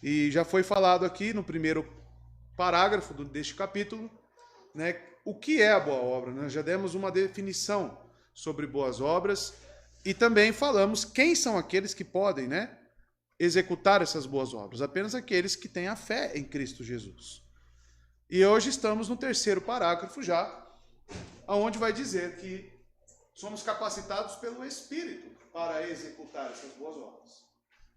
E já foi falado aqui no primeiro parágrafo deste capítulo, né, o que é a boa obra. Nós já demos uma definição sobre boas obras e também falamos quem são aqueles que podem, né, executar essas boas obras. Apenas aqueles que têm a fé em Cristo Jesus. E hoje estamos no terceiro parágrafo já, onde vai dizer que somos capacitados pelo Espírito para executar essas boas obras.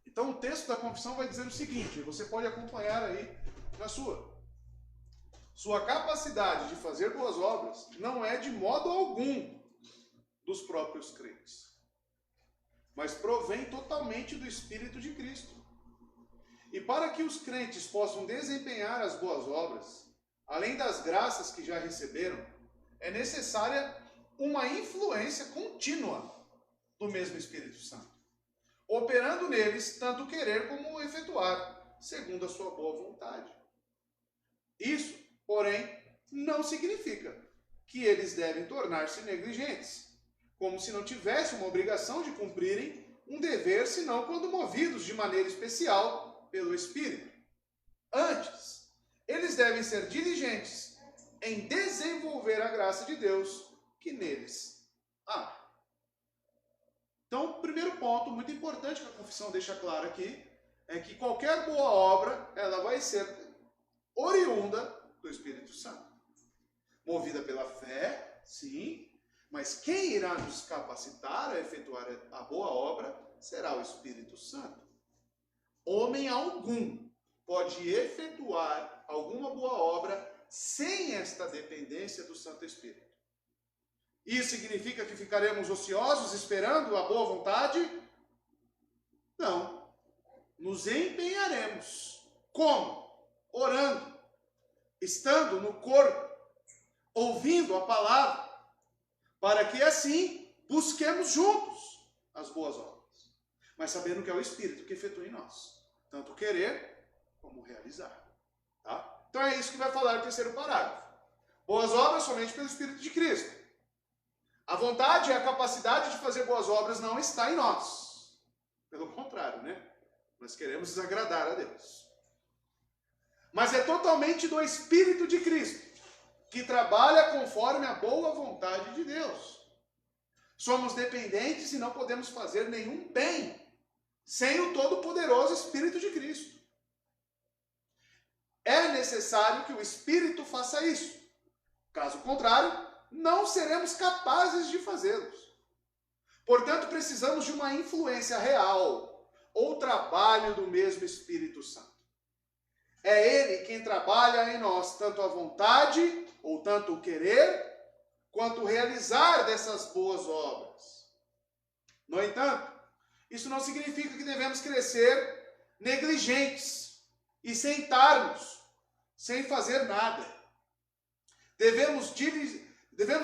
Então o texto da confissão vai dizer o seguinte, você pode acompanhar aí na sua capacidade de fazer boas obras não é de modo algum dos próprios crentes, mas provém totalmente do Espírito de Cristo. E para que os crentes possam desempenhar as boas obras, além das graças que já receberam, é necessária uma influência contínua do mesmo Espírito Santo, operando neles tanto querer como efetuar, segundo a sua boa vontade. Isso, porém, não significa que eles devem tornar-se negligentes, como se não tivessem uma obrigação de cumprirem um dever, senão quando movidos de maneira especial pelo Espírito. Antes, eles devem ser diligentes em desenvolver a graça de Deus que neles há. Então, o primeiro ponto muito importante que a confissão deixa claro aqui é que qualquer boa obra, ela vai ser oriunda do Espírito Santo. Movida pela fé, sim, mas quem irá nos capacitar a efetuar a boa obra será o Espírito Santo. Homem algum pode efetuar alguma boa obra sem esta dependência do Santo Espírito. Isso significa que ficaremos ociosos esperando a boa vontade? Não. Nos empenharemos. Como? Orando, estando no corpo, ouvindo a palavra, para que assim busquemos juntos as boas obras, mas sabendo que é o Espírito que efetua em nós, tanto querer como realizar. Tá? Então é isso que vai falar o terceiro parágrafo. Boas obras somente pelo Espírito de Cristo. A vontade e a capacidade de fazer boas obras não está em nós. Pelo contrário, né? Nós queremos agradar a Deus. Mas é totalmente do Espírito de Cristo, que trabalha conforme a boa vontade de Deus. Somos dependentes e não podemos fazer nenhum bem sem o todo-poderoso Espírito de Cristo. É necessário que o Espírito faça isso. Caso contrário, não seremos capazes de fazê-los. Portanto, precisamos de uma influência real ou trabalho do mesmo Espírito Santo. É Ele quem trabalha em nós tanto a vontade, ou tanto o querer, quanto o realizar dessas boas obras. No entanto, isso não significa que devemos crescer negligentes e sentarmos sem fazer nada. Devemos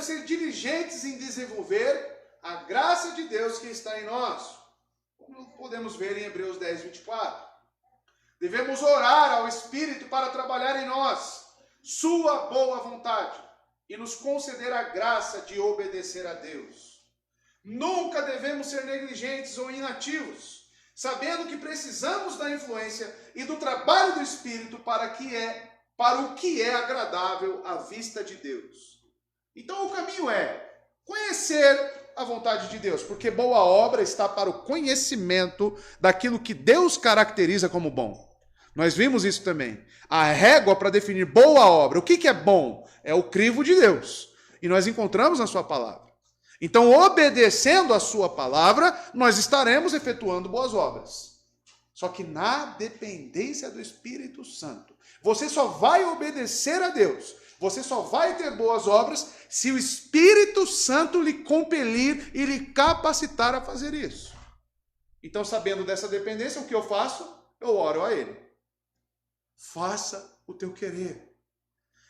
ser diligentes em desenvolver a graça de Deus que está em nós, como podemos ver em Hebreus 10, 24. Devemos orar ao Espírito para trabalhar em nós sua boa vontade e nos conceder a graça de obedecer a Deus. Nunca devemos ser negligentes ou inativos, sabendo que precisamos da influência e do trabalho do Espírito para o que é agradável à vista de Deus. Então o caminho é conhecer a vontade de Deus, porque boa obra está para o conhecimento daquilo que Deus caracteriza como bom. Nós vimos isso também. A régua para definir boa obra, o que é bom? É o crivo de Deus. E nós encontramos na sua palavra. Então, obedecendo a sua palavra, nós estaremos efetuando boas obras. Só que na dependência do Espírito Santo. Você só vai obedecer a Deus, você só vai ter boas obras se o Espírito Santo lhe compelir e lhe capacitar a fazer isso. Então, sabendo dessa dependência, o que eu faço? Eu oro a Ele. Faça o teu querer.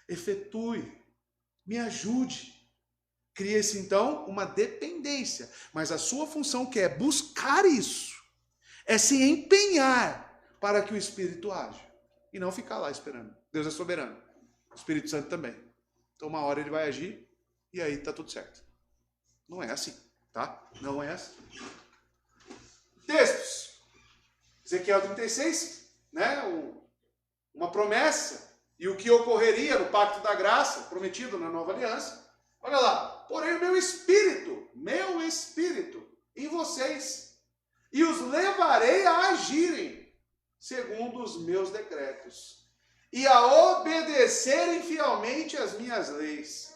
Efetue. Me ajude. Cria-se, então, uma dependência. Mas a sua função, que é buscar isso, é se empenhar para que o Espírito age. E não ficar lá esperando. Deus é soberano. O Espírito Santo também. Então, uma hora ele vai agir e aí está tudo certo. Não é assim, tá? Não é assim. Textos. Ezequiel 36. né, uma promessa e o que ocorreria no pacto da graça prometido na nova aliança. Olha lá, porém o meu espírito em vocês, e os levarei a agirem segundo os meus decretos e a obedecerem fielmente as minhas leis.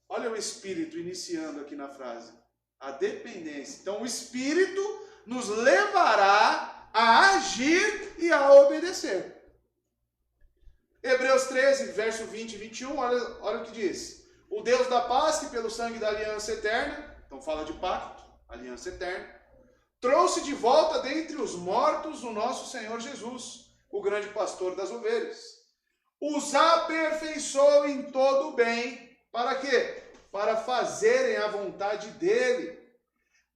Olha o espírito iniciando aqui na frase, a dependência. Então o espírito nos levará a agir e a obedecer. Hebreus 13, verso 20 e 21, olha o que diz. O Deus da paz, que pelo sangue da aliança eterna, então fala de pacto, aliança eterna, trouxe de volta dentre os mortos o nosso Senhor Jesus, o grande pastor das ovelhas. Os aperfeiçoou em todo o bem. Para quê? Para fazerem a vontade dele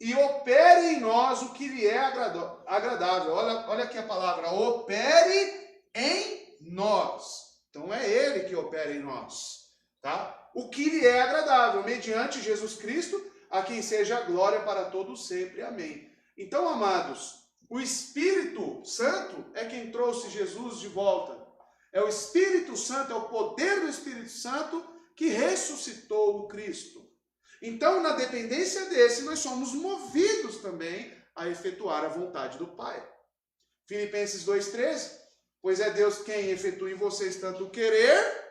e opere em nós o que lhe é agradável. Olha aqui a palavra, opere em nós. Então é ele que opera em nós, tá? O que lhe é agradável, mediante Jesus Cristo, a quem seja a glória para todos sempre. Amém. Então, amados, o Espírito Santo é quem trouxe Jesus de volta. É o Espírito Santo, é o poder do Espírito Santo que ressuscitou o Cristo. Então, na dependência desse, nós somos movidos também a efetuar a vontade do Pai. Filipenses 2,13, pois é Deus quem efetua em vocês tanto o querer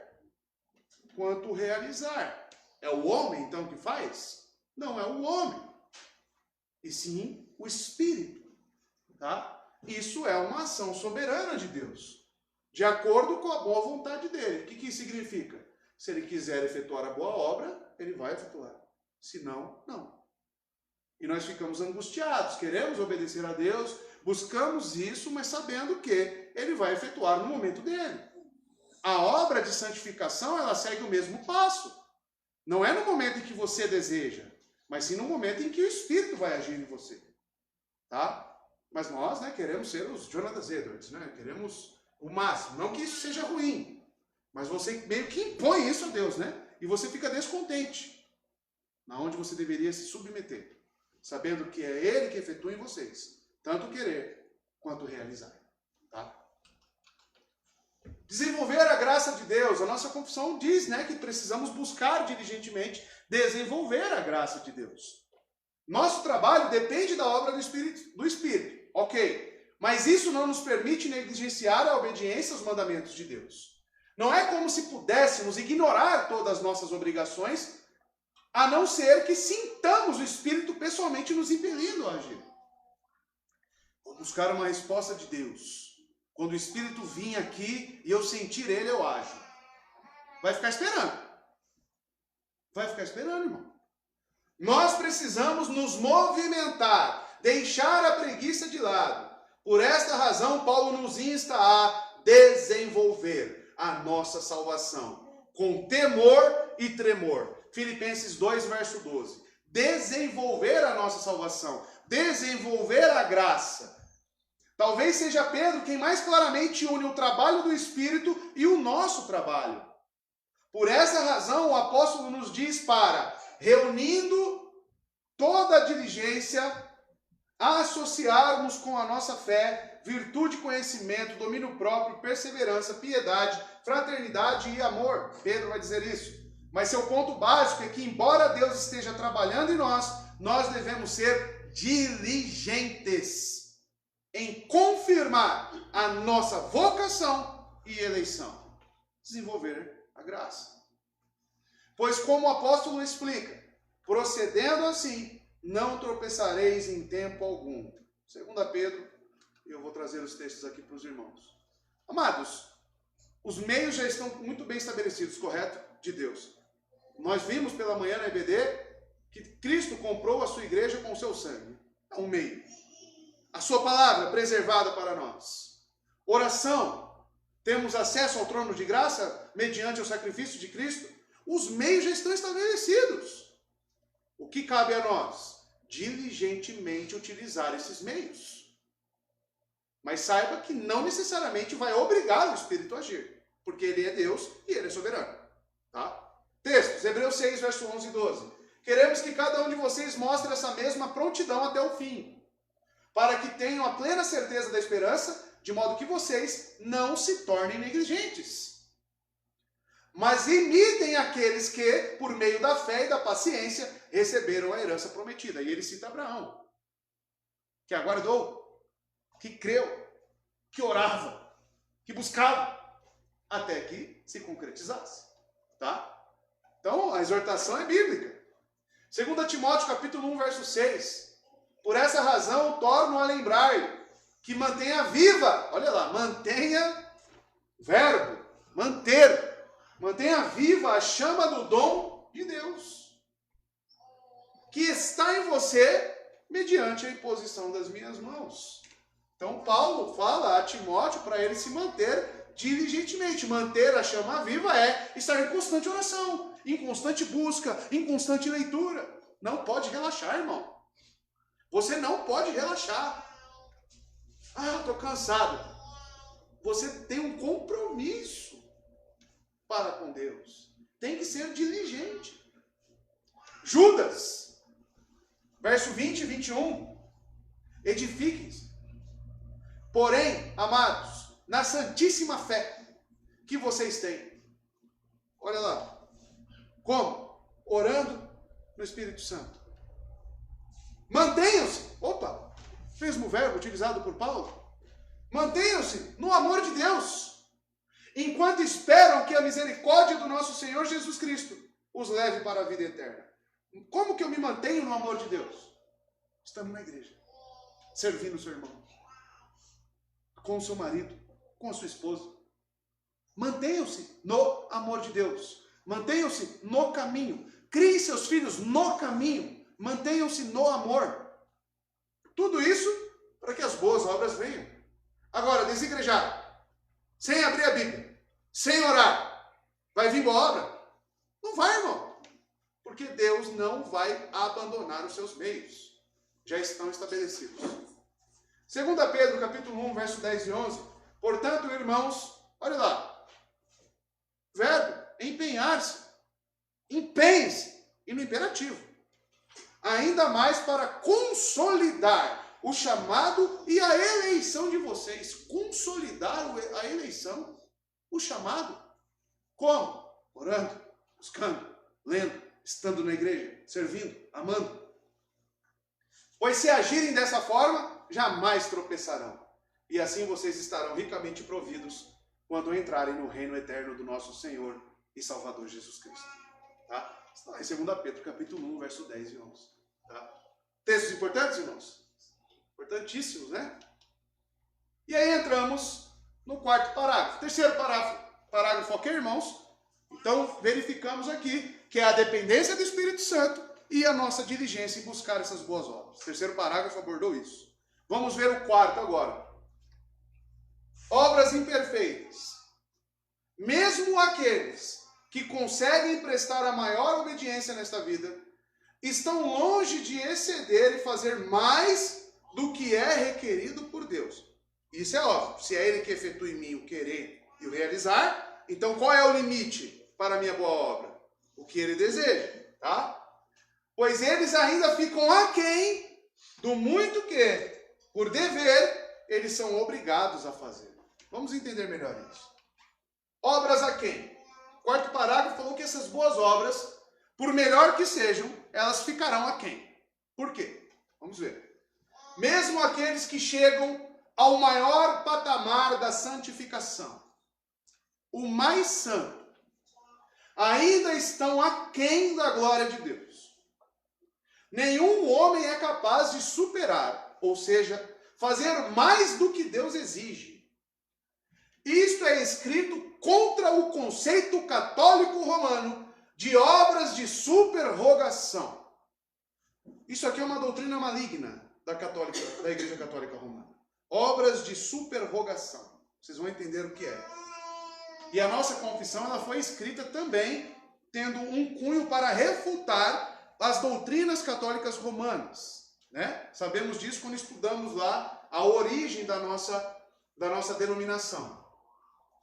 quanto o realizar. É o homem, então, que faz? Não é o homem, e sim o Espírito. Tá? Isso é uma ação soberana de Deus, de acordo com a boa vontade dele. O que isso significa? Se ele quiser efetuar a boa obra, ele vai efetuar. Se não, não. E nós ficamos angustiados, queremos obedecer a Deus, buscamos isso, mas sabendo que ele vai efetuar no momento dele. A obra de santificação, ela segue o mesmo passo. Não é no momento em que você deseja, mas sim no momento em que o Espírito vai agir em você. Tá? Mas nós, né, queremos ser os Jonathan Edwards, né? Queremos o máximo. Não que isso seja ruim, mas você meio que impõe isso a Deus, né? E você fica descontente, na onde você deveria se submeter, sabendo que é Ele que efetua em vocês, tanto querer quanto realizar. Tá? Desenvolver a graça de Deus. A nossa confissão diz, né, que precisamos buscar diligentemente desenvolver a graça de Deus. Nosso trabalho depende da obra do Espírito. Ok. Mas isso não nos permite negligenciar a obediência aos mandamentos de Deus. Não é como se pudéssemos ignorar todas as nossas obrigações, a não ser que sintamos o Espírito pessoalmente nos impelindo a agir. Vou buscar uma resposta de Deus. Quando o Espírito vir aqui e eu sentir ele, eu ajo. Vai ficar esperando. Vai ficar esperando, irmão. Nós precisamos nos movimentar, deixar a preguiça de lado. Por esta razão, Paulo nos insta a desenvolver a nossa salvação com temor e tremor. Filipenses 2, verso 12. Desenvolver a nossa salvação, desenvolver a graça. Talvez seja Pedro quem mais claramente une o trabalho do Espírito e o nosso trabalho. Por essa razão, o apóstolo nos diz para, reunindo toda a diligência, associarmos com a nossa fé, virtude, conhecimento, domínio próprio, perseverança, piedade, fraternidade e amor. Pedro vai dizer isso. Mas seu ponto básico é que, embora Deus esteja trabalhando em nós, nós devemos ser diligentes em confirmar a nossa vocação e eleição. Desenvolver a graça. Pois, como o apóstolo explica, procedendo assim, não tropeçareis em tempo algum. 2 Pedro, e eu vou trazer os textos aqui para os irmãos. Amados, os meios já estão muito bem estabelecidos, correto? De Deus. Nós vimos pela manhã na EBD que Cristo comprou a sua igreja com o seu sangue. É um meio. A sua palavra preservada para nós. Oração. Temos acesso ao trono de graça mediante o sacrifício de Cristo. Os meios já estão estabelecidos. O que cabe a nós? Diligentemente utilizar esses meios. Mas saiba que não necessariamente vai obrigar o Espírito a agir. Porque ele é Deus e ele é soberano. Tá? Textos, Hebreus 6, verso 11 e 12. Queremos que cada um de vocês mostre essa mesma prontidão até o fim, para que tenham a plena certeza da esperança de modo que vocês não se tornem negligentes. Mas imitem aqueles que, por meio da fé e da paciência, receberam a herança prometida. E ele cita Abraão, que aguardou, que creu, que orava, que buscava, até que se concretizasse. Tá? Então, a exortação é bíblica. 2 Timóteo, capítulo 1, verso 6. Por essa razão, torno a lembrar que mantenha viva, olha lá, mantenha, verbo, manter, mantenha viva a chama do dom de Deus, que está em você mediante a imposição das minhas mãos. Então, Paulo fala a Timóteo para ele se manter diligentemente. Manter a chama viva é estar em constante oração, em constante busca, em constante leitura. Não pode relaxar, irmão. Você não pode relaxar. Ah, eu estou cansado. Você tem um compromisso para com Deus. Tem que ser diligente. Judas, verso 20 e 21. Edifiquem-se. Porém, amados, na santíssima fé que vocês têm. Olha lá. Como? Orando no Espírito Santo. Mantenham-se. Opa! Mesmo verbo utilizado por Paulo. Mantenham-se no amor de Deus, enquanto esperam que a misericórdia do nosso Senhor Jesus Cristo os leve para a vida eterna. Como que eu me mantenho no amor de Deus? Estando na igreja, servindo o seu irmão, com o seu marido, com a sua esposa. Mantenham-se no amor de Deus. Mantenham-se no caminho. Criem seus filhos no caminho. Mantenham-se no amor. Tudo isso para que as boas obras venham. Agora, desigrejar, sem abrir a Bíblia, sem orar, vai vir boa obra? Não vai, irmão. Porque Deus não vai abandonar os seus meios. Já estão estabelecidos. 2 Pedro, capítulo 1, verso 10 e 11. Portanto, irmãos, olha lá. Verbo, empenhar-se. Empenhe-se. E no imperativo. Ainda mais para consolidar o chamado e a eleição de vocês. Consolidar a eleição, o chamado. Como? Orando, buscando, lendo, estando na igreja, servindo, amando. Pois se agirem dessa forma, jamais tropeçarão. E assim vocês estarão ricamente providos quando entrarem no reino eterno do nosso Senhor e Salvador Jesus Cristo. Tá? Está lá em 2 Pedro, capítulo 1, verso 10 e 11. Tá? Textos importantes, irmãos? Importantíssimos, né? E aí entramos no quarto parágrafo. Terceiro parágrafo, ok, irmãos? Então, verificamos aqui que é a dependência do Espírito Santo e a nossa diligência em buscar essas boas obras. O terceiro parágrafo abordou isso. Vamos ver o quarto agora. Obras imperfeitas. Mesmo aqueles que conseguem prestar a maior obediência nesta vida, estão longe de exceder e fazer mais do que é requerido por Deus. Isso é óbvio. Se é Ele que efetua em mim o querer e o realizar, então qual é o limite para a minha boa obra? O que Ele deseja, tá? Pois eles ainda ficam aquém do muito que, por dever, eles são obrigados a fazer. Vamos entender melhor isso. Obras aquém. O quarto parágrafo falou que essas boas obras, por melhor que sejam, elas ficarão aquém. Por quê? Vamos ver. Mesmo aqueles que chegam ao maior patamar da santificação, o mais santo, ainda estão aquém da glória de Deus. Nenhum homem é capaz de superar, ou seja, fazer mais do que Deus exige. Isto é escrito contra o conceito católico romano de obras de superrogação. Isso aqui é uma doutrina maligna da Igreja Católica Romana. Obras de superrogação. Vocês vão entender o que é. E a nossa confissão ela foi escrita também tendo um cunho para refutar as doutrinas católicas romanas. Né? Sabemos disso quando estudamos lá a origem da nossa denominação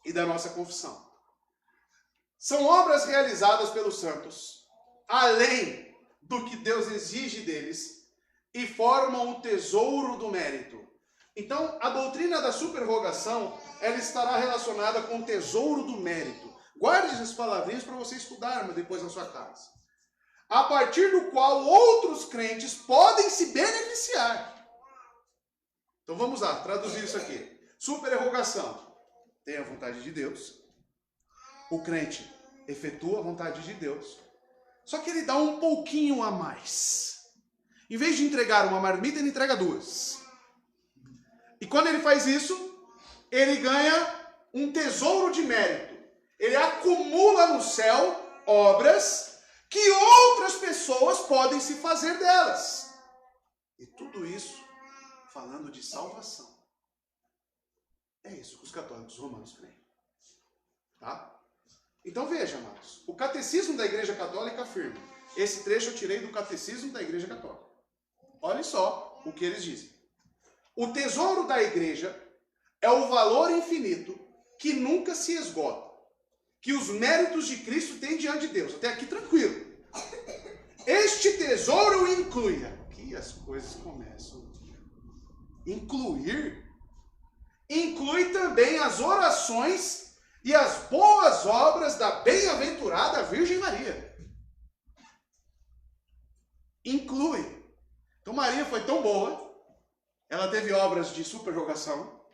e da nossa confissão. São obras realizadas pelos santos, além do que Deus exige deles, e formam o tesouro do mérito, Então, a doutrina da superrogação, ela estará relacionada com o tesouro do mérito. Guarde essas palavrinhas para você estudar depois na sua casa. A partir do qual outros crentes podem se beneficiar. Então vamos lá, traduzir isso aqui. Superrogação. Tem a vontade de Deus. O crente efetua a vontade de Deus. Só que ele dá um pouquinho a mais. Em vez de entregar uma marmita, ele entrega duas. E quando ele faz isso, ele ganha um tesouro de mérito. Ele acumula no céu obras que outras pessoas podem se fazer delas. E tudo isso falando de salvação. É isso que os católicos romanos creem. Tá? Então veja, amados. O catecismo da Igreja Católica afirma. Esse trecho eu tirei do catecismo da Igreja Católica. Olha só o que eles dizem. O tesouro da igreja é o valor infinito que nunca se esgota. Que os méritos de Cristo têm diante de Deus. Até aqui tranquilo. Este tesouro inclui. Aqui as coisas começam. Incluir? Inclui também as orações e as boas obras da bem-aventurada Virgem Maria. Inclui. Então Maria foi tão boa, ela teve obras de superrogação,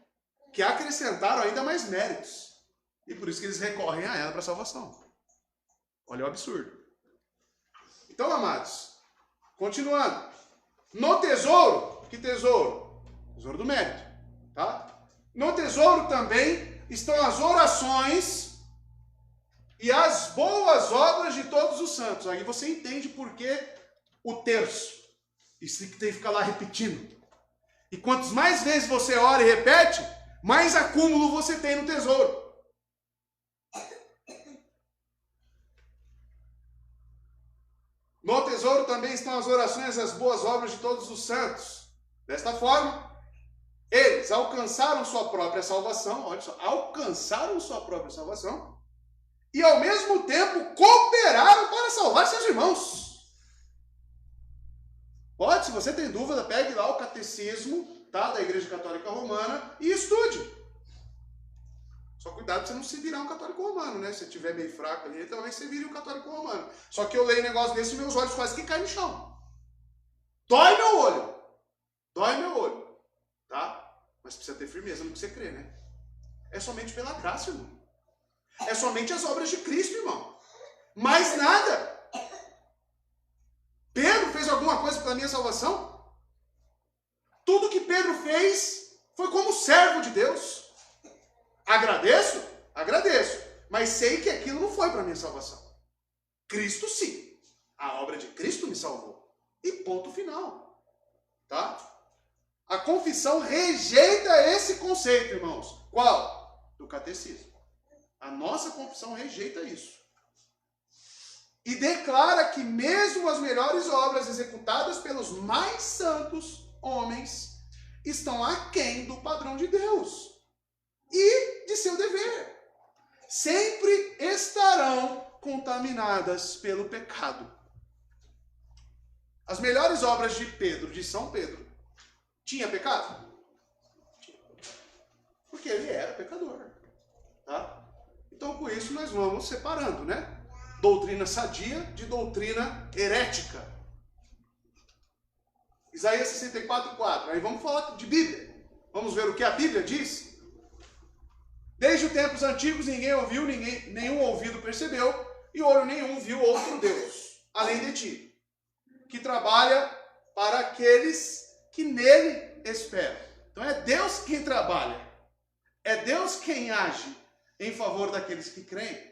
que acrescentaram ainda mais méritos. E por isso que eles recorrem a ela para salvação. Olha o absurdo. Então, amados, continuando. No tesouro, que tesouro? Tesouro do mérito. Tá? No tesouro também estão as orações e as boas obras de todos os santos. Aí você entende por que o terço. Isso que tem que ficar lá repetindo. E quantas mais vezes você ora e repete, mais acúmulo você tem no tesouro. No tesouro também estão as orações e as boas obras de todos os santos. Desta forma, eles alcançaram sua própria salvação, olha só, alcançaram sua própria salvação e ao mesmo tempo cooperaram para salvar seus irmãos. Pode, se você tem dúvida, pegue lá o catecismo, tá, da Igreja Católica Romana e estude. Só cuidado para você não se virar um católico romano, né? Se você estiver meio fraco ali, talvez você vire um católico romano. Só que eu leio um negócio desse e meus olhos quase que caem no chão. Dói meu olho. Dói meu olho. Tá? Mas precisa ter firmeza no que você crê, né? É somente pela graça, irmão. É somente as obras de Cristo, irmão. Mais nada. Pedro fez alguma coisa pela minha salvação? Tudo que Pedro fez foi como servo de Deus. Agradeço? Agradeço. Mas sei que aquilo não foi para minha salvação. Cristo sim. A obra de Cristo me salvou. E ponto final. Tá? A confissão rejeita esse conceito, irmãos. Qual? Do catecismo. A nossa confissão rejeita isso. E declara que mesmo as melhores obras executadas pelos mais santos homens estão aquém do padrão de Deus e de seu dever. Sempre estarão contaminadas pelo pecado. As melhores obras de Pedro, de São Pedro, tinha pecado? Tinha. Porque ele era pecador. Tá? Então, com isso, nós vamos separando, né? Doutrina sadia de doutrina herética. Isaías 64:4. Aí vamos falar de Bíblia. Vamos ver o que a Bíblia diz. Desde os tempos antigos ninguém ouviu, nenhum ouvido percebeu, e olho nenhum viu outro Deus, além de ti, que trabalha para aqueles que nele esperam. Então é Deus quem trabalha. É Deus quem age em favor daqueles que creem.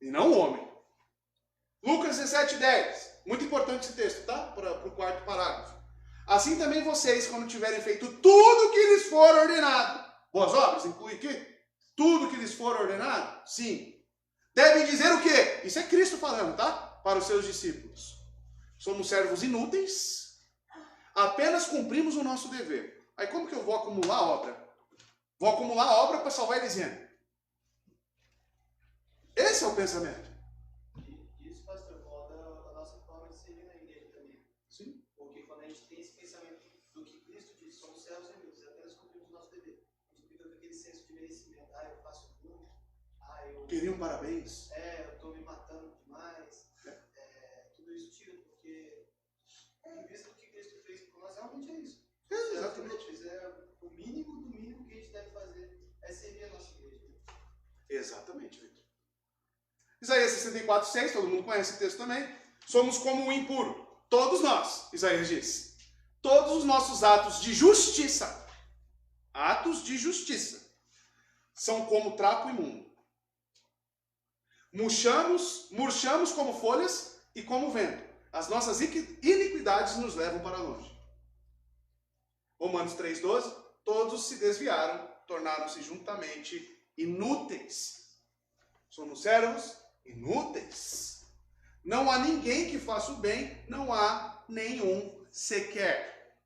E não o homem. Lucas 17:10. Muito importante esse texto, tá? Para o quarto parágrafo. Assim também vocês, quando tiverem feito tudo que lhes for ordenado. Boas obras, inclui aqui? Tudo que lhes for ordenado? Sim. Devem dizer o quê? Isso é Cristo falando, tá? Para os seus discípulos. Somos servos inúteis. Apenas cumprimos o nosso dever. Aí como que eu vou acumular obra? Vou acumular obra para salvar Elisiane. Esse é o pensamento. Isso, pastor, volta a nossa forma de servir na igreja também. Sim. Porque quando a gente tem esse pensamento do que Cristo disse, somos servos inúteis. merecimento. Eu faço muito. Queriam parabéns. Eu estou me matando demais. Tudo isso tira, porque em vista do que Cristo fez por nós, realmente é isso. Exatamente. O mínimo do mínimo que a gente deve fazer é servir a nossa igreja. Exatamente, Victor. Isaías 64:6, todo mundo conhece esse texto também. Somos como o impuro. Todos nós, Isaías diz. Todos os nossos atos de justiça, são como trapo imundo. Murchamos como folhas e como vento. As nossas iniquidades nos levam para longe. Romanos 3:12, todos se desviaram, tornaram-se juntamente inúteis. Somos servos inúteis. Não há ninguém que faça o bem, não há nenhum sequer.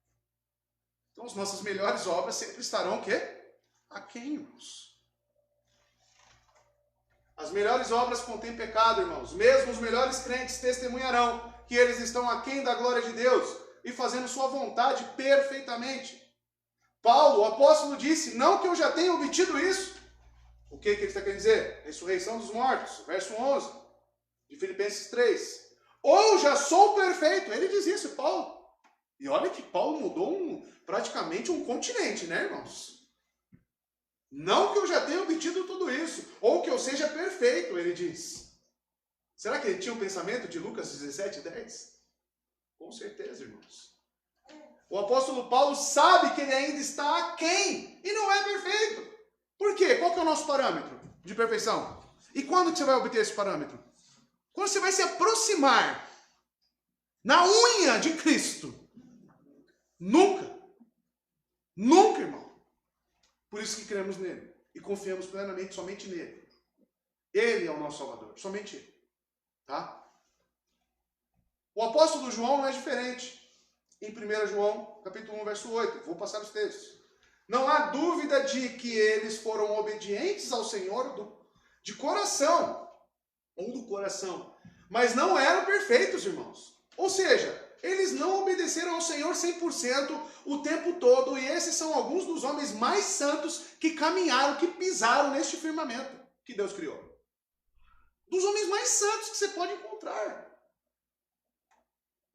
Então as nossas melhores obras sempre estarão o quê? Aquém, irmãos. As melhores obras contêm pecado, irmãos. Mesmo os melhores crentes testemunharão que eles estão aquém da glória de Deus e fazendo sua vontade perfeitamente. Paulo, o apóstolo, disse, não que eu já tenha obtido isso. O que ele está querendo dizer? Ressurreição dos mortos, verso 11, de Filipenses 3. Ou já sou perfeito. Ele diz isso, Paulo. E olha que Paulo mudou praticamente um continente, né, irmãos? Não que eu já tenha obtido tudo isso, ou que eu seja perfeito, ele diz. Será que ele tinha o pensamento de Lucas 17:10? Com certeza, irmãos. O apóstolo Paulo sabe que ele ainda está aquém e não é perfeito. Por quê? Qual que é o nosso parâmetro de perfeição? E quando que você vai obter esse parâmetro? Quando você vai se aproximar na unha de Cristo. Nunca. Nunca, irmão. Por isso que cremos nele e confiamos plenamente somente nele. Ele é o nosso Salvador, somente ele. Tá? O apóstolo João não é diferente. Em 1 João, capítulo 1, verso 8. Vou passar os textos. Não há dúvida de que eles foram obedientes ao Senhor de coração, ou do coração, mas não eram perfeitos, irmãos. Ou seja, eles não obedeceram ao Senhor 100% o tempo todo, e esses são alguns dos homens mais santos que caminharam, que pisaram neste firmamento que Deus criou. Dos homens mais santos que você pode encontrar.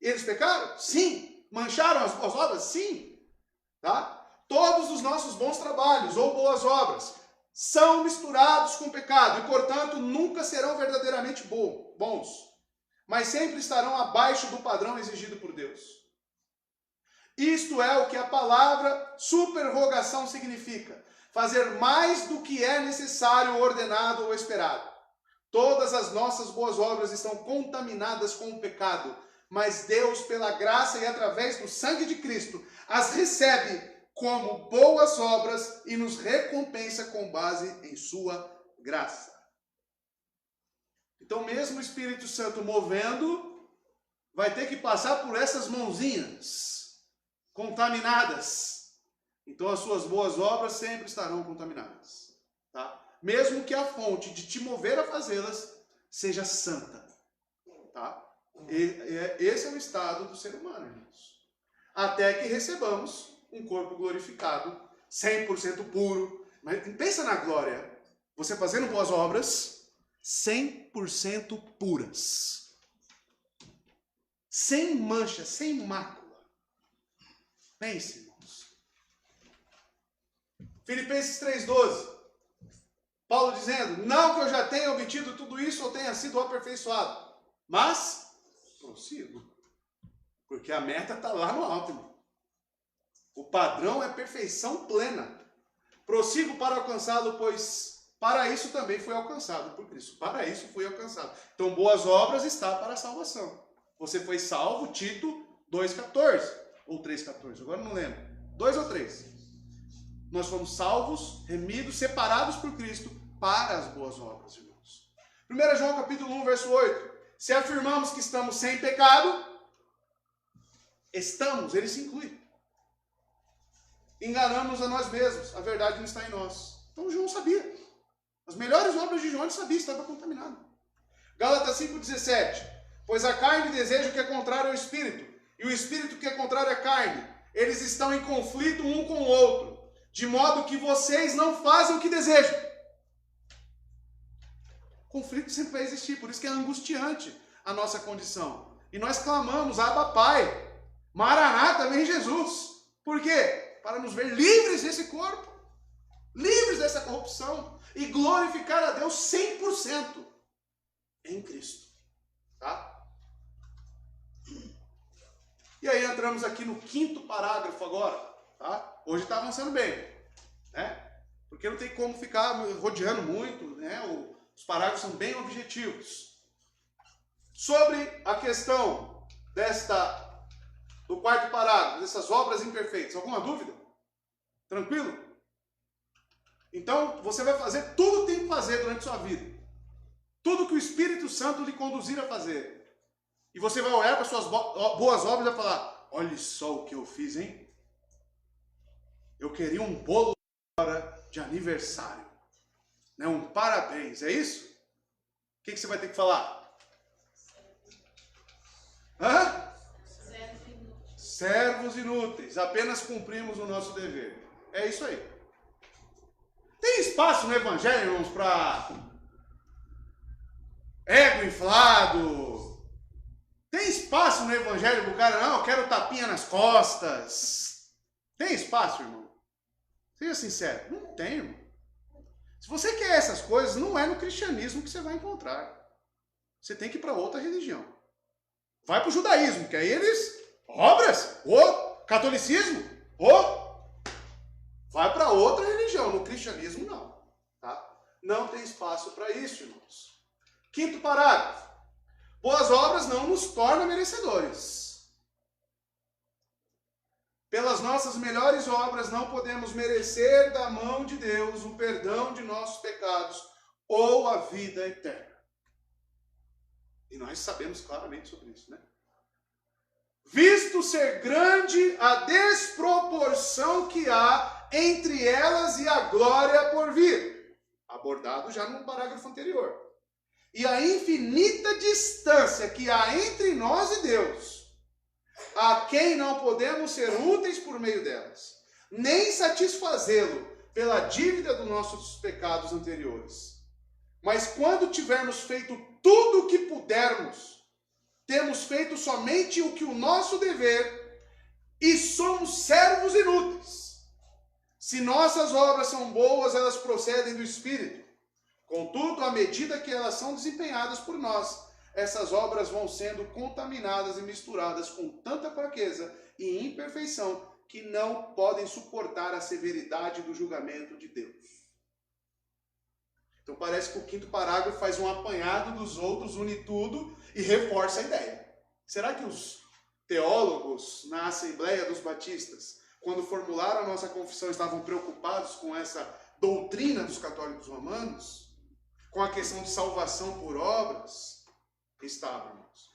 Eles pecaram? Sim. Mancharam as boas obras? Sim. Tá? Todos os nossos bons trabalhos ou boas obras são misturados com pecado e, portanto, nunca serão verdadeiramente bons, mas sempre estarão abaixo do padrão exigido por Deus. Isto é o que a palavra superrogação significa: fazer mais do que é necessário, ordenado ou esperado. Todas as nossas boas obras estão contaminadas com o pecado, mas Deus, pela graça e através do sangue de Cristo, as recebe como boas obras e nos recompensa com base em sua graça. Então, mesmo o Espírito Santo movendo, vai ter que passar por essas mãozinhas contaminadas. Então, as suas boas obras sempre estarão contaminadas. Tá? Mesmo que a fonte de te mover a fazê-las seja santa. Tá? Esse é o estado do ser humano, irmãos. Até que recebamos um corpo glorificado, 100% puro. Mas pensa na glória. Você fazendo boas obras, 100% puras. Sem mancha, sem mácula. Pense, irmãos. Filipenses 3:12. Paulo dizendo, não que eu já tenha obtido tudo isso ou tenha sido aperfeiçoado, mas prossigo. Porque a meta está lá no alto, irmão. O padrão é perfeição plena. Prossigo para alcançá-lo, pois para isso também fui alcançado por Cristo. Para isso fui alcançado. Então, boas obras está para a salvação. Você foi salvo, Tito 2,14 ou 3,14, agora não lembro. 2 ou 3. Nós fomos salvos, remidos, separados por Cristo para as boas obras, irmãos. 1 João capítulo 1, verso 8. Se afirmamos que estamos sem pecado, ele se inclui. Enganamos a nós mesmos, a verdade não está em nós. Então João sabia. As melhores obras de João ele sabia, estava contaminado. Gálatas 5,17. Pois a carne deseja o que é contrário ao espírito, e o espírito que é contrário à carne. Eles estão em conflito um com o outro, de modo que vocês não fazem o que desejam. Conflito sempre vai existir, por isso que é angustiante a nossa condição. E nós clamamos, Abba Pai, Maranata, vem Jesus. Por quê? Para nos ver livres desse corpo, livres dessa corrupção e glorificar a Deus 100% em Cristo. Tá? E aí entramos aqui no 5º parágrafo agora. Tá? Hoje está avançando bem, né? Porque não tem como ficar rodeando muito, né? Os parágrafos são bem objetivos. Sobre a questão do 4º parágrafo, dessas obras imperfeitas, alguma dúvida? Tranquilo? Então, você vai fazer tudo o que tem que fazer durante a sua vida. Tudo que o Espírito Santo lhe conduzir a fazer. E você vai olhar para as suas boas obras e vai falar, olha só o que eu fiz, hein? Eu queria um bolo de aniversário. Né? Um parabéns, é isso? O que você vai ter que falar? Hã? Servos inúteis. Apenas cumprimos o nosso dever. É isso aí. Tem espaço no Evangelho, irmãos, para ego inflado? Tem espaço no Evangelho para o cara, não, eu quero tapinha nas costas? Tem espaço, irmão? Seja sincero, não tem, irmão. Se você quer essas coisas, não é no cristianismo que você vai encontrar. Você tem que ir para outra religião. Vai para o judaísmo, que aí eles, obras, catolicismo, vai para outra religião. No cristianismo, não. Tá? Não tem espaço para isso, irmãos. 5º parágrafo. Boas obras não nos tornam merecedores. Pelas nossas melhores obras não podemos merecer da mão de Deus o perdão de nossos pecados ou a vida eterna. E nós sabemos claramente sobre isso, né? Visto ser grande a desproporção que há entre elas e a glória por vir. Abordado já no parágrafo anterior. E a infinita distância que há entre nós e Deus, a quem não podemos ser úteis por meio delas, nem satisfazê-lo pela dívida dos nossos pecados anteriores. Mas quando tivermos feito tudo o que pudermos, temos feito somente o que o nosso dever e somos servos inúteis. Se nossas obras são boas, elas procedem do Espírito. Contudo, à medida que elas são desempenhadas por nós, essas obras vão sendo contaminadas e misturadas com tanta fraqueza e imperfeição que não podem suportar a severidade do julgamento de Deus. Então parece que o 5º parágrafo faz um apanhado dos outros, une tudo e reforça a ideia. Será que os teólogos na Assembleia dos Batistas, quando formularam a nossa confissão, estavam preocupados com essa doutrina dos católicos romanos? Com a questão de salvação por obras? Estavam, irmãos.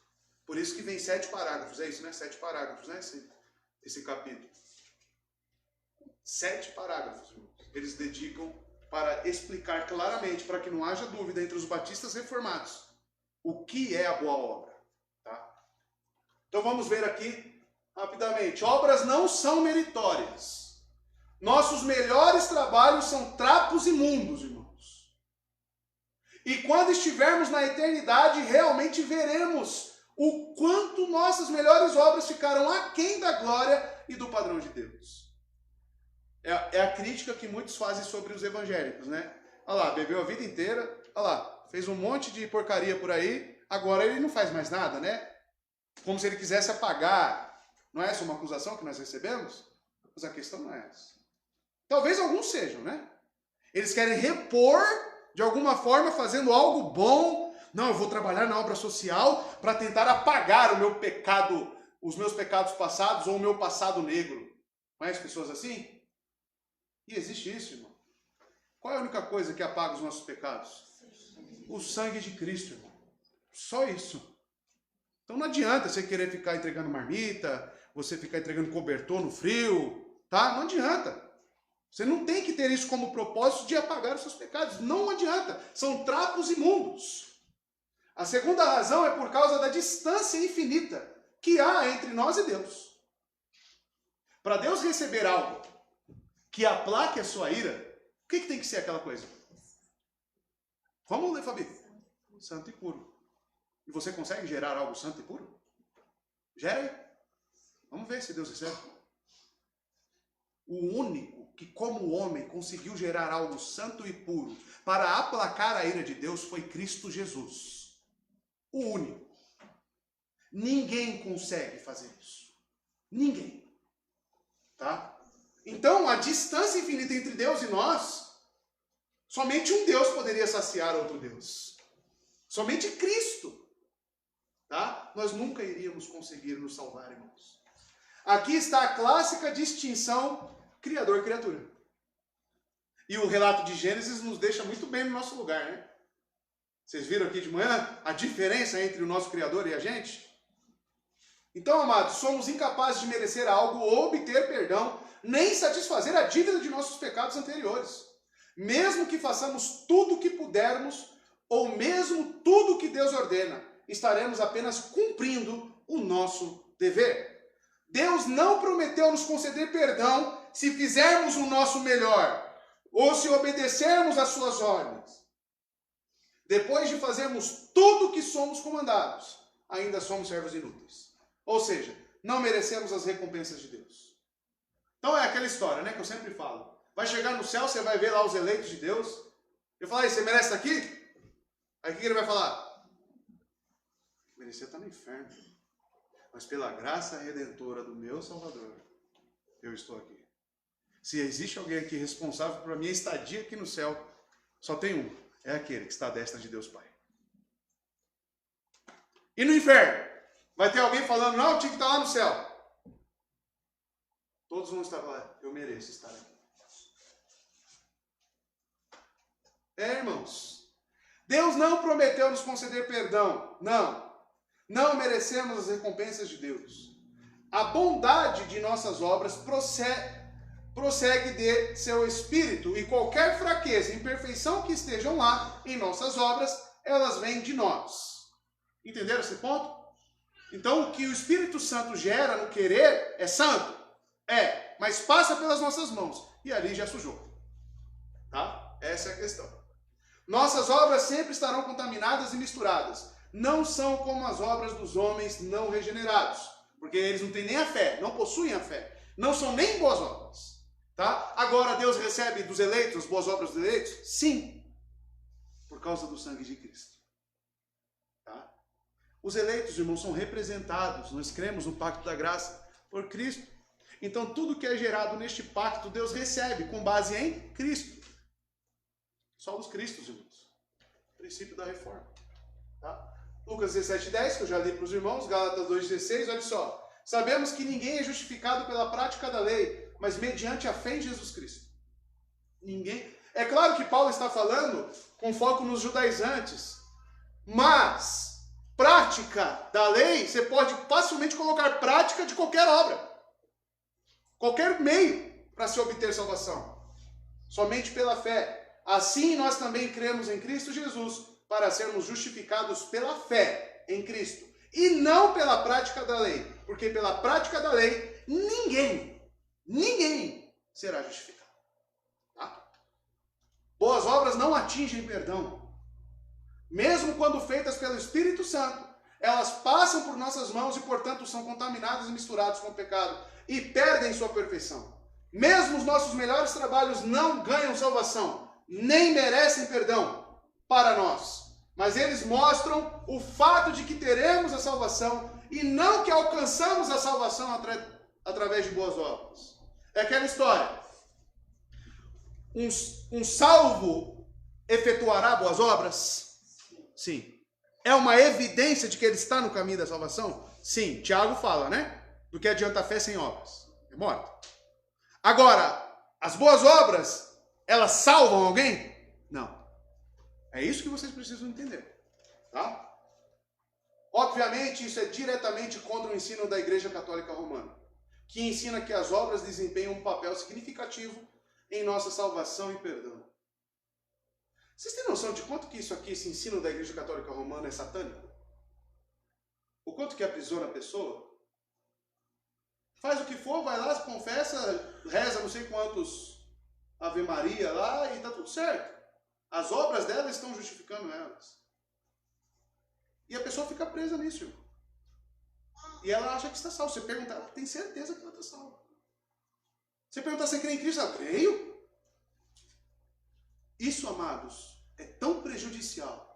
Por isso que vem 7 parágrafos, é isso, né? 7 parágrafos, né? Esse capítulo. 7 parágrafos, irmãos. Eles dedicam para explicar claramente, para que não haja dúvida entre os batistas reformados, o que é a boa obra. Tá? Então vamos ver aqui, rapidamente. Obras não são meritórias. Nossos melhores trabalhos são trapos imundos, irmãos. E quando estivermos na eternidade, realmente veremos o quanto nossas melhores obras ficaram aquém da glória e do padrão de Deus. É a crítica que muitos fazem sobre os evangélicos, né? Olha lá, bebeu a vida inteira, olha lá, fez um monte de porcaria por aí, agora ele não faz mais nada, né? Como se ele quisesse apagar. Não é essa uma acusação que nós recebemos? Mas a questão não é essa. Talvez alguns sejam, né? Eles querem repor, de alguma forma, fazendo algo bom. Não, eu vou trabalhar na obra social para tentar apagar o meu pecado, os meus pecados passados ou o meu passado negro. Conhece pessoas assim? E existe isso, irmão. Qual é a única coisa que apaga os nossos pecados? O sangue de Cristo, irmão. Só isso. Então não adianta você querer ficar entregando marmita, você ficar entregando cobertor no frio, tá? Não adianta. Você não tem que ter isso como propósito de apagar os seus pecados. Não adianta. São trapos imundos. A segunda razão é por causa da distância infinita que há entre nós e Deus. Para Deus receber algo, que aplaque a sua ira, o que tem que ser aquela coisa? Vamos ler, Fabi. Santo e puro. E você consegue gerar algo santo e puro? Gera aí. Vamos ver se Deus recebe. O único que, como homem, conseguiu gerar algo santo e puro para aplacar a ira de Deus foi Cristo Jesus. O único. Ninguém consegue fazer isso. Ninguém. Tá? Então, a distância infinita entre Deus e nós, somente um Deus poderia saciar outro Deus. Somente Cristo. Tá? Nós nunca iríamos conseguir nos salvar, irmãos. Aqui está a clássica distinção Criador-criatura. E o relato de Gênesis nos deixa muito bem no nosso lugar, né? Vocês viram aqui de manhã a diferença entre o nosso Criador e a gente? Então, amados, somos incapazes de merecer algo ou obter perdão, nem satisfazer a dívida de nossos pecados anteriores. Mesmo que façamos tudo o que pudermos, ou mesmo tudo o que Deus ordena, estaremos apenas cumprindo o nosso dever. Deus não prometeu nos conceder perdão se fizermos o nosso melhor, ou se obedecermos às suas ordens. Depois de fazermos tudo o que somos comandados, ainda somos servos inúteis. Ou seja, não merecemos as recompensas de Deus. Então é aquela história, né, que eu sempre falo. Vai chegar no céu, você vai ver lá os eleitos de Deus. Eu falo, aí, você merece estar aqui? Aí o que ele vai falar? Merecer estar no inferno. Mas pela graça redentora do meu Salvador, eu estou aqui. Se existe alguém aqui responsável por minha estadia aqui no céu, só tem um. É aquele que está à destra de Deus Pai. E no inferno? Vai ter alguém falando, não, eu tinha que estar lá no céu. Todos vão estar lá. Eu mereço estar aqui. Irmãos. Deus não prometeu nos conceder perdão. Não. Não merecemos as recompensas de Deus. A bondade de nossas obras prossegue de seu espírito, e qualquer fraqueza e imperfeição que estejam lá em nossas obras, elas vêm de nós. Entenderam esse ponto? Então, o que o Espírito Santo gera no querer é santo? É, mas passa pelas nossas mãos, e ali já sujou. Tá? Essa é a questão. Nossas obras sempre estarão contaminadas e misturadas. Não são como as obras dos homens não regenerados, porque eles não têm nem a fé, não possuem a fé. Não são nem boas obras. Tá? Agora Deus recebe dos eleitos as boas obras dos eleitos? Sim, por causa do sangue de Cristo. Tá? Os eleitos, irmãos, são representados, nós cremos no pacto da graça por Cristo. Então tudo que é gerado neste pacto, Deus recebe com base em Cristo. Só os Cristos, irmãos. Princípio da reforma. Tá? Lucas 17:10, que eu já li para os irmãos, Gálatas 2:16, olha só. Sabemos que ninguém é justificado pela prática da lei, mas mediante a fé em Jesus Cristo. Ninguém. É claro que Paulo está falando com foco nos judaizantes, mas prática da lei, você pode facilmente colocar prática de qualquer obra. Qualquer meio para se obter salvação. Somente pela fé. Assim nós também cremos em Cristo Jesus para sermos justificados pela fé em Cristo. E não pela prática da lei. Porque pela prática da lei, ninguém será justificado. Tá? Boas obras não atingem perdão. Mesmo quando feitas pelo Espírito Santo, elas passam por nossas mãos e, portanto, são contaminadas e misturadas com o pecado e perdem sua perfeição. Mesmo os nossos melhores trabalhos não ganham salvação, nem merecem perdão para nós. Mas eles mostram o fato de que teremos a salvação e não que alcançamos a salvação através de boas obras. É aquela história. Um salvo efetuará boas obras? Sim. É uma evidência de que ele está no caminho da salvação? Sim. Tiago fala, né? Do que adianta a fé sem obras? É morto. Agora, as boas obras, elas salvam alguém? Não. É isso que vocês precisam entender. Tá? Obviamente, isso é diretamente contra o ensino da Igreja Católica Romana, que ensina que as obras desempenham um papel significativo em nossa salvação e perdão. Vocês têm noção de quanto que isso aqui, esse ensino da Igreja Católica Romana, é satânico? O quanto que aprisiona a pessoa? Faz o que for, vai lá, confessa, reza não sei quantos Ave Maria lá e está tudo certo. As obras dela estão justificando elas. E a pessoa fica presa nisso, irmão. E ela acha que está salva. Você pergunta, ela tem certeza que ela está salva. Você pergunta se crê em Cristo, ela creio. Isso, amados, é tão prejudicial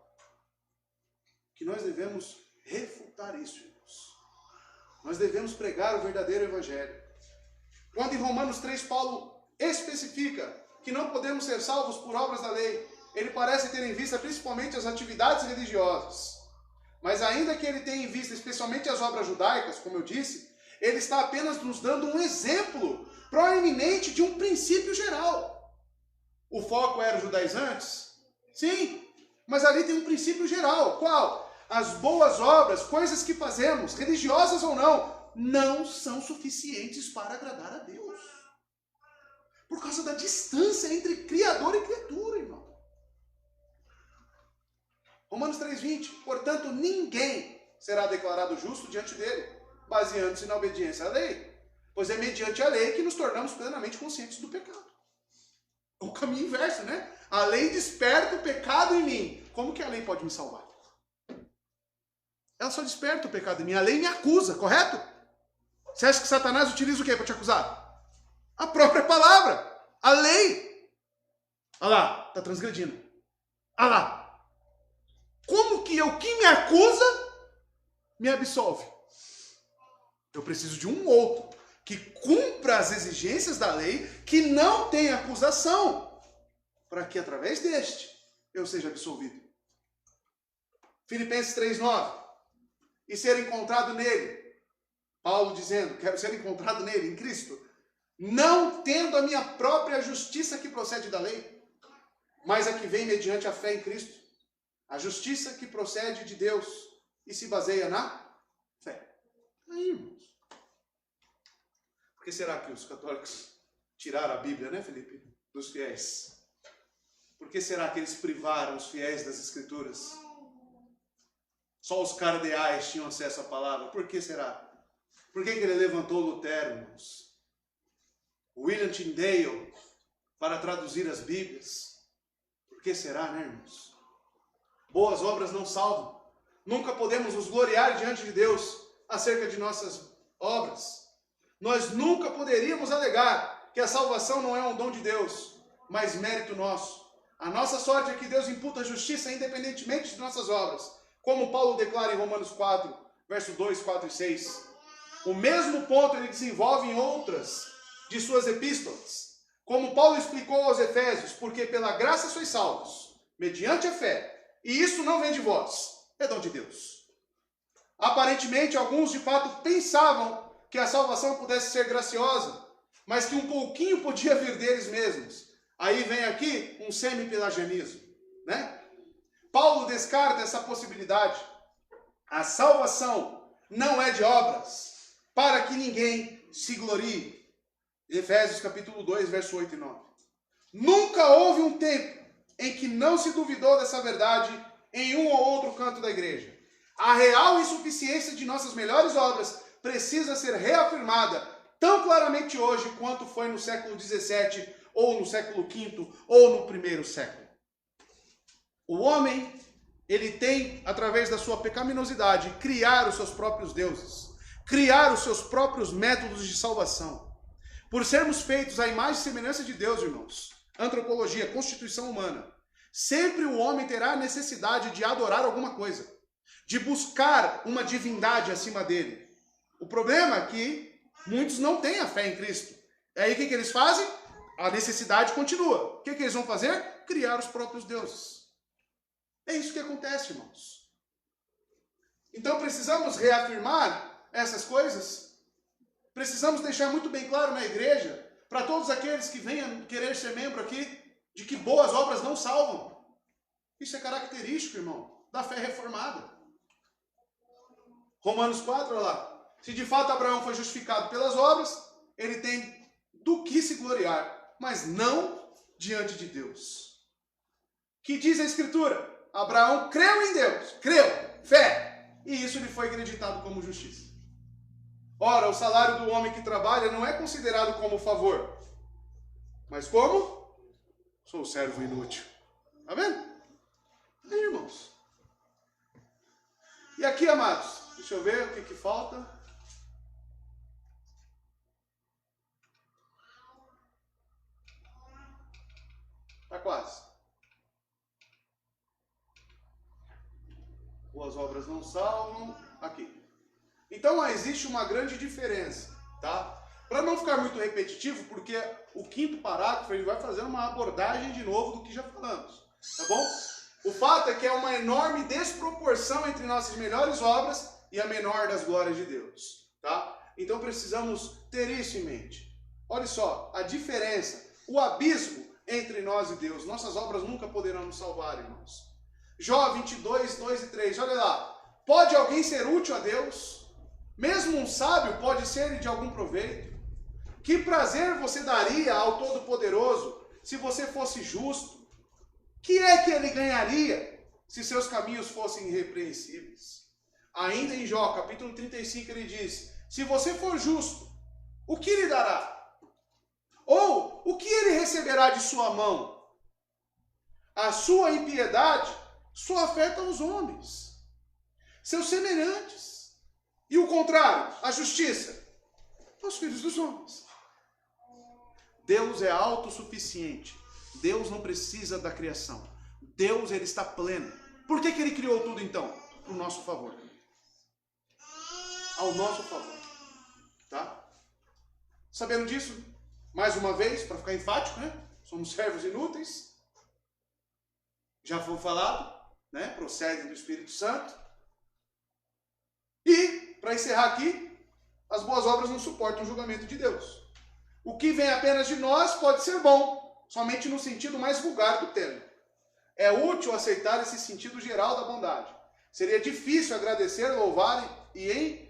que nós devemos refutar isso, irmãos. Nós devemos pregar o verdadeiro evangelho. Quando em Romanos 3, Paulo especifica que não podemos ser salvos por obras da lei, ele parece ter em vista principalmente as atividades religiosas. Mas ainda que ele tenha em vista especialmente as obras judaicas, como eu disse, ele está apenas nos dando um exemplo proeminente de um princípio geral. O foco era os judaizantes? Sim, mas ali tem um princípio geral. Qual? As boas obras, coisas que fazemos, religiosas ou não são suficientes para agradar a Deus. Por causa da distância entre Criador e criatura, irmão. Romanos 3,20. Portanto, ninguém será declarado justo diante dele, baseando-se na obediência à lei. Pois é mediante a lei que nos tornamos plenamente conscientes do pecado. O caminho inverso, né? A lei desperta o pecado em mim. Como que a lei pode me salvar? Ela só desperta o pecado em mim. A lei me acusa, correto? Você acha que Satanás utiliza o quê para te acusar? A própria palavra. A lei. Olha lá, está transgredindo. Olha lá. Como que o que me acusa me absolve? Eu preciso de um outro que cumpra as exigências da lei, que não tem acusação, para que através deste eu seja absolvido. Filipenses 3,9. E ser encontrado nele. Paulo dizendo, quero ser encontrado nele, em Cristo. Não tendo a minha própria justiça que procede da lei, mas a que vem mediante a fé em Cristo. A justiça que procede de Deus e se baseia na fé. Aí, irmãos. Por que será que os católicos tiraram a Bíblia, né, Felipe? Dos fiéis. Por que será que eles privaram os fiéis das Escrituras? Só os cardeais tinham acesso à palavra. Por que será? Por que ele levantou Lutero, irmãos? William Tyndale para traduzir as Bíblias? Por que será, né, irmãos? Boas obras não salvam. Nunca podemos nos gloriar diante de Deus acerca de nossas obras. Nós nunca poderíamos alegar que a salvação não é um dom de Deus, mas mérito nosso. A nossa sorte é que Deus imputa a justiça independentemente de nossas obras, como Paulo declara em Romanos 4, versos 2, 4 e 6. O mesmo ponto ele desenvolve em outras de suas epístolas. Como Paulo explicou aos Efésios, porque pela graça sois salvos, mediante a fé, e isso não vem de vós, é dom de Deus. Aparentemente, alguns de fato pensavam que a salvação pudesse ser graciosa, mas que um pouquinho podia vir deles mesmos. Aí vem aqui um semi-pelagianismo, né? Paulo descarta essa possibilidade. A salvação não é de obras, para que ninguém se glorie. Efésios capítulo 2, verso 8 e 9. Nunca houve um tempo em que não se duvidou dessa verdade em um ou outro canto da igreja. A real insuficiência de nossas melhores obras precisa ser reafirmada tão claramente hoje quanto foi no século XVII, ou no século V, ou no primeiro século. O homem, ele tem, através da sua pecaminosidade, criar os seus próprios deuses, criar os seus próprios métodos de salvação. Por sermos feitos à imagem e semelhança de Deus, irmãos, antropologia, constituição humana, sempre o homem terá a necessidade de adorar alguma coisa, de buscar uma divindade acima dele. O problema é que muitos não têm a fé em Cristo. E aí o que eles fazem? A necessidade continua. O que eles vão fazer? Criar os próprios deuses. É isso que acontece, irmãos. Então precisamos reafirmar essas coisas. Precisamos deixar muito bem claro na igreja, para todos aqueles que venham querer ser membro aqui, de que boas obras não salvam. Isso é característico, irmão, da fé reformada. Romanos 4, olha lá. Se de fato Abraão foi justificado pelas obras, ele tem do que se gloriar, mas não diante de Deus. Que diz a Escritura? Abraão creu em Deus, creu, fé, e isso lhe foi acreditado como justiça. Ora, o salário do homem que trabalha não é considerado como favor, mas como Sou servo inútil. Está vendo? Irmãos. E aqui, amados, deixa eu ver o que falta. Está quase. Boas obras não salvam. Aqui. Então, existe uma grande diferença, tá? Para não ficar muito repetitivo, porque o quinto parágrafo ele vai fazer uma abordagem de novo do que já falamos, tá bom? O fato é que é uma enorme desproporção entre nossas melhores obras e a menor das glórias de Deus, tá? Então precisamos ter isso em mente. Olha só, a diferença, o abismo entre nós e Deus. Nossas obras nunca poderão nos salvar, irmãos. Jó 22, 2 e 3, olha lá. Pode alguém ser útil a Deus? Mesmo um sábio pode ser de algum proveito? Que prazer você daria ao Todo-Poderoso se você fosse justo? Que é que ele ganharia se seus caminhos fossem irrepreensíveis? Ainda em Jó, capítulo 35, ele diz: se você for justo, o que lhe dará? Ou o que ele receberá de sua mão? A sua impiedade só afeta os homens, seus semelhantes. E o contrário, a justiça, os filhos dos homens. Deus é autossuficiente. Deus não precisa da criação. Deus, ele está pleno. Por que ele criou tudo então? Para o nosso favor. Ao nosso favor. Tá? Sabendo disso, mais uma vez, para ficar enfático, né? Somos servos inúteis. Já foi falado, né? Procedem do Espírito Santo. E, para encerrar aqui, as boas obras não suportam o julgamento de Deus. O que vem apenas de nós pode ser bom, somente no sentido mais vulgar do termo. É útil aceitar esse sentido geral da bondade. Seria difícil agradecer, louvar e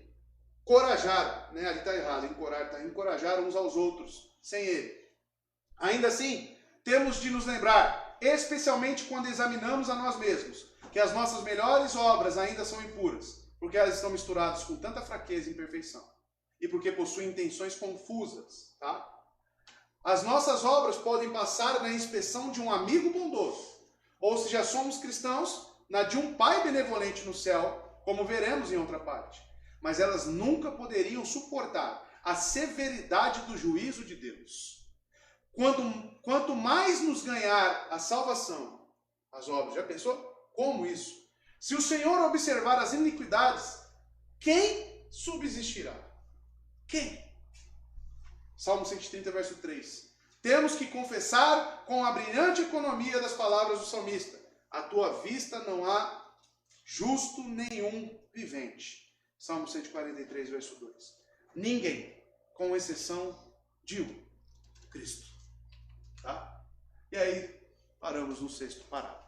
encorajar, né? Ali está errado, encorajar uns aos outros, sem ele. Ainda assim, temos de nos lembrar, especialmente quando examinamos a nós mesmos, que as nossas melhores obras ainda são impuras, porque elas estão misturadas com tanta fraqueza e imperfeição, e porque possuem intenções confusas, tá? As nossas obras podem passar na inspeção de um amigo bondoso, ou se já somos cristãos, na de um pai benevolente no céu, como veremos em outra parte. Mas elas nunca poderiam suportar a severidade do juízo de Deus. Quanto mais nos ganhar a salvação, as obras, já pensou? Como isso? Se o Senhor observar as iniquidades, quem subsistirá? Quem? Salmo 130, verso 3. Temos que confessar com a brilhante economia das palavras do salmista: à tua vista não há justo nenhum vivente. Salmo 143, verso 2. Ninguém, com exceção de um, Cristo. Tá? E aí, paramos no sexto parágrafo.